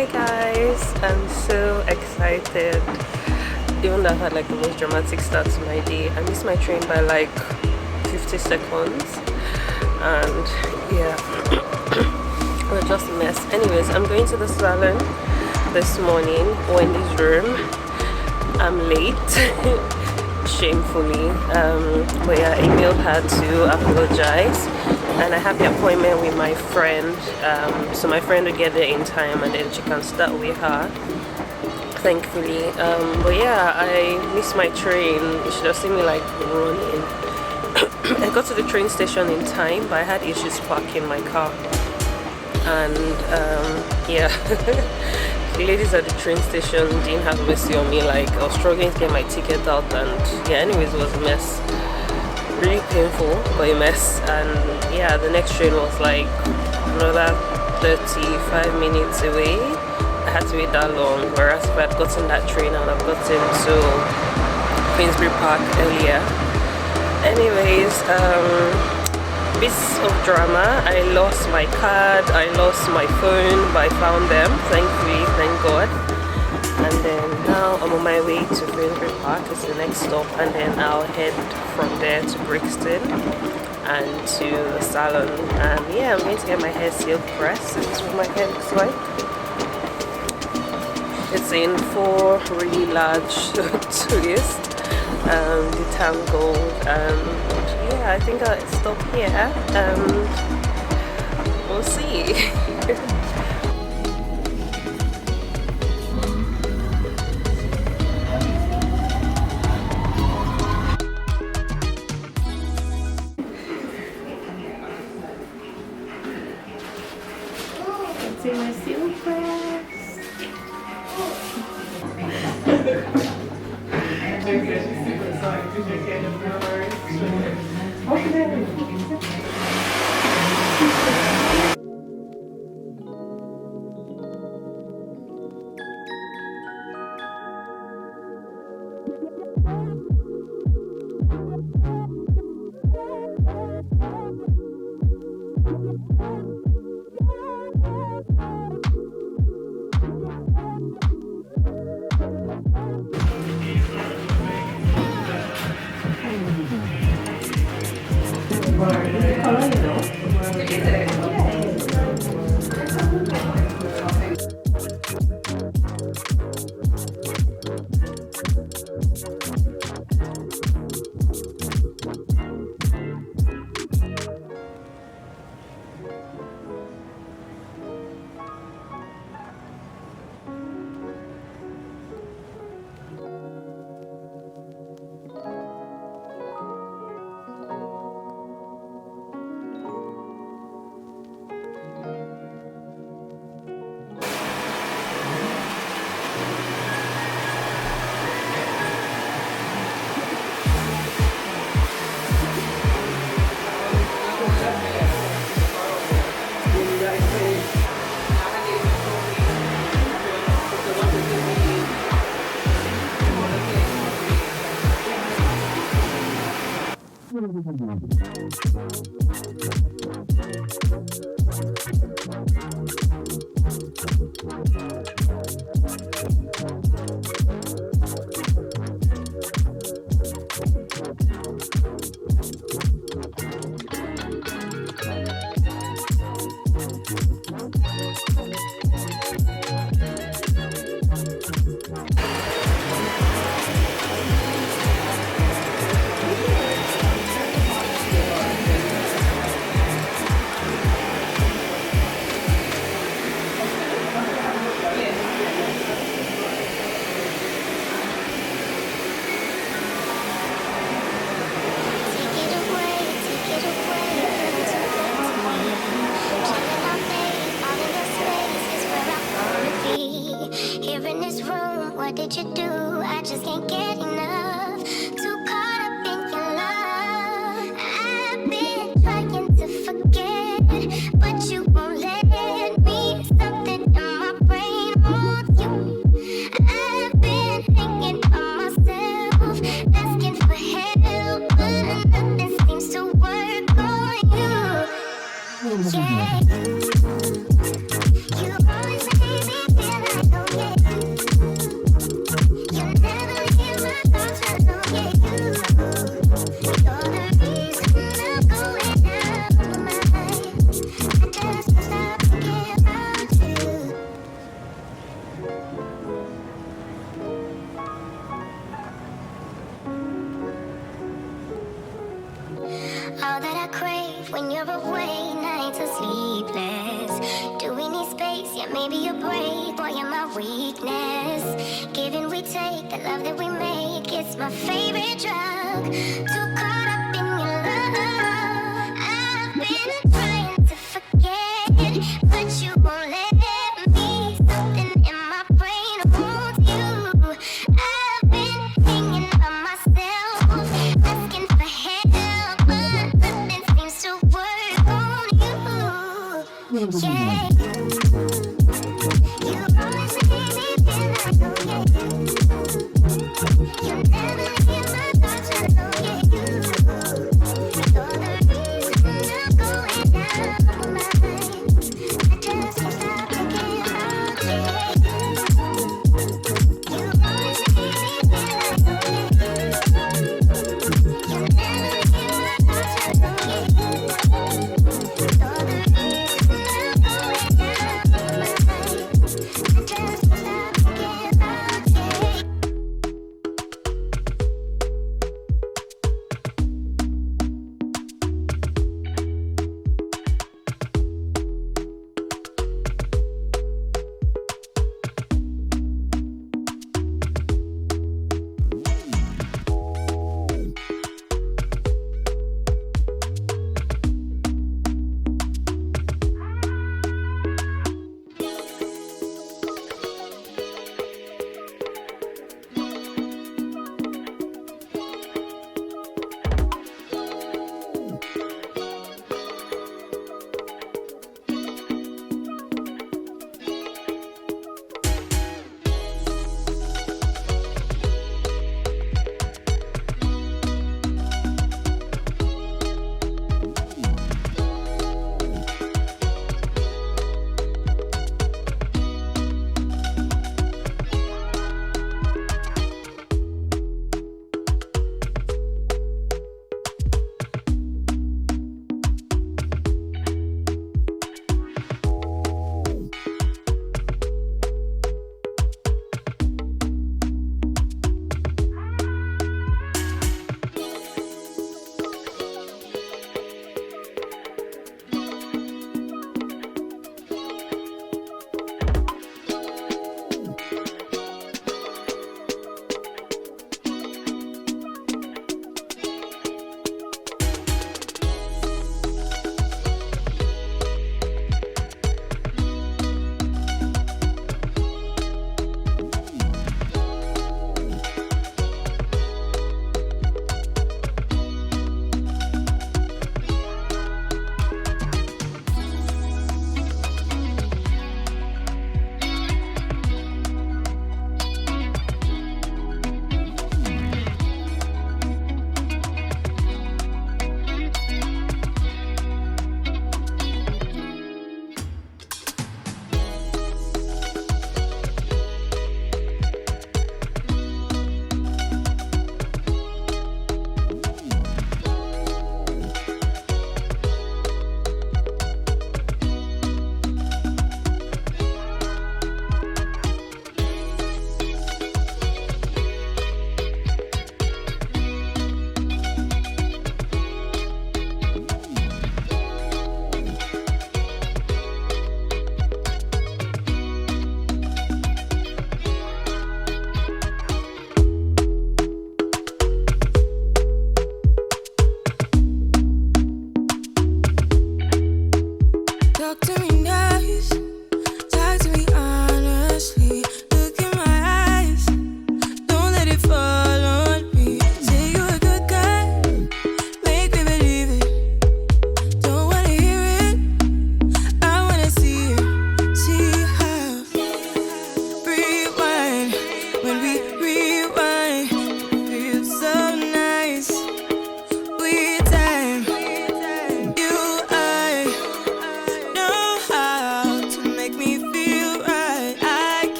Hi guys, I'm so excited. Even though I had like the most dramatic start to my day, I missed my train by like 50 seconds, and yeah, we're just a mess. Anyways, I'm going to the salon this morning, Wendy's room. I'm late, shamefully, but yeah, Emil had to apologize, and I have the appointment with my friend, so my friend will get there in time and then she can start with her, thankfully. But yeah, I missed my train. You should have seen me like running. I got to the train station in time, but I had issues parking my car, and yeah. The ladies at the train station didn't have mercy on me. Like, I was struggling to get my ticket out, and yeah, anyways, it was a mess. Really painful, but a mess. And yeah, the next train was like another 35 minutes away. I had to wait that long, whereas if I had gotten that train, I would have gotten to Queensbury Park earlier. Anyways, bits of drama. I lost my card, I lost my phone, but I found them, thankfully, thank God. And then now I'm on my way to Queensbury Park. It's the next stop, and then I'll head from there to Brixton and to the salon. And yeah, I'm going to get my hair sealed pressed. This is what my hair looks like. It's in 4 really large twists, detangled, and yeah, I think I'll stop here and we'll see. Let's see my seal press. What did you do? I just can't get enough. Too caught up in your love. I've been trying to forget, but you won't let me. Something in my brain wants you. I've been hanging on myself, asking for help, but nothing seems to work on you. Yeah, you always make me feel face. Yeah, maybe you're brave, boy, you're my weakness. Give and we take, the love that we make, it's my favorite drug. Too caught up in your love. I've been trying to forget, but you won't let me. Something in my brain wants you. I've been hanging by myself, asking for help, but nothing seems to work on you. Yeah. You always make me feel like, oh yeah, you never leave my thoughts alone, yeah, you. You're the reason I'm going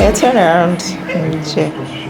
Yeah, turn around in the chair.